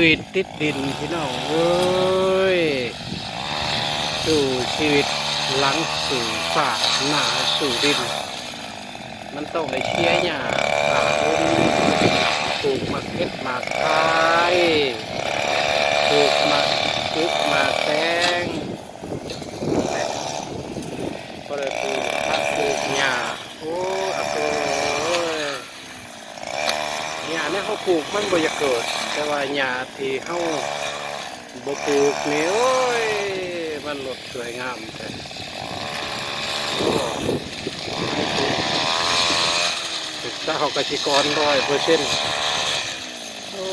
วิตติดดินพี่น้องเอ้ยสู่ชีวิตหลังสู่ฝ่าหน้าสู่ดินมันต้องได้เชียร์หญ้าป่าดินปลูกมะเขือมาขายปลูกมะกึกมะแตงก็เลยปลูกผักปลูกหญ้าโอ้อะโยหญ้าเนี่ยเขาปลูกมันบ่อยากเกิดแต่ว่าหญ้าที่เขาบ่ปลูกนี่โอ้ยมันหลดสวยงามแต่ศึกษาเกษตรกร100%โอ้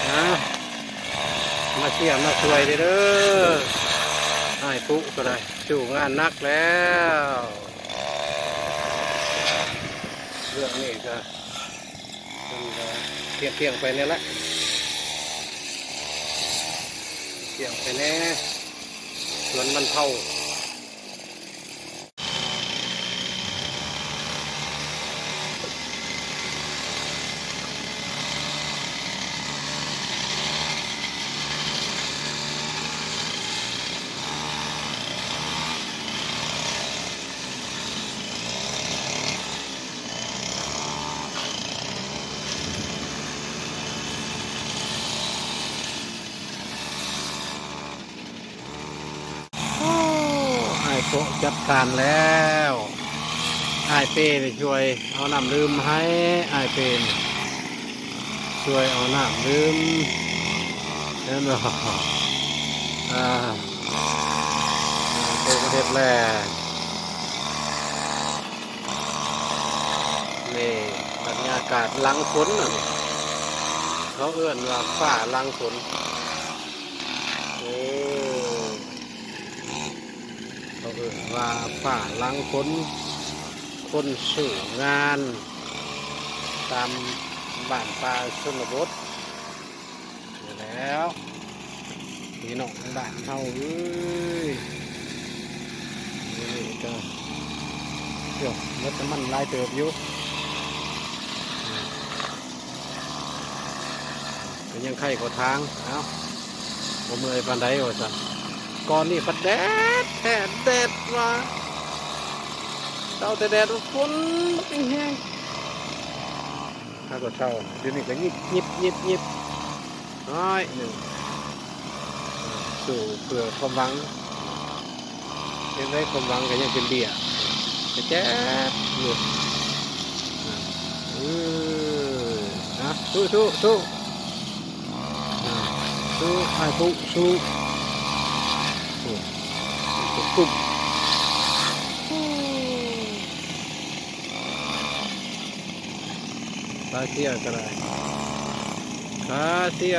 นะมาเชี่ยมาช่วยเด้อให้ปุ๊ก็ได้จู่งานนักแล้วเรื่องนี้ก็เที่ยงไปนี่แหละเที่ยงไปแน่สวนมันเท่าไอ้โปจัดการแล้วไอ้เป้ช่วยเอาน้ำลืมให้ไอ้เป้ช่วยเอาน้ำลืมเห็นไหมโปก็เด็ดแหละนี่บรรยากาศหลังฝนน่ะเขาเอื้อนว่าฝ่าหลังฝนโอ้เขาเอื้อนว่าฝ่าหลังฝนคนสู่งานตามบ้านป่าชนบทอยู่แล้วพี่น้องบ้านเฮาเอ้ยนี่ก็เดี๋ยวรถมันลายเติบอยู่ก็ยังไข่ก็ทางเอ้าบ่เมื่อยปานใดว่าซั่นก่อนนี่พัดแดดแท้แดดว่าเช้าแต่แดดฝนมันแห้งถ้าก็เช้าเดี๋ยวนี้ก็ยิบน้อยหนึ่งสู่เพื่อความหวังยังได้ความหวังก็ยังเป็นเบี้ยจะแจ๊บอยู่นะสู้ไอ้ปุ๊สู้ปุ๊บคาเทียก็ได้คาเทีย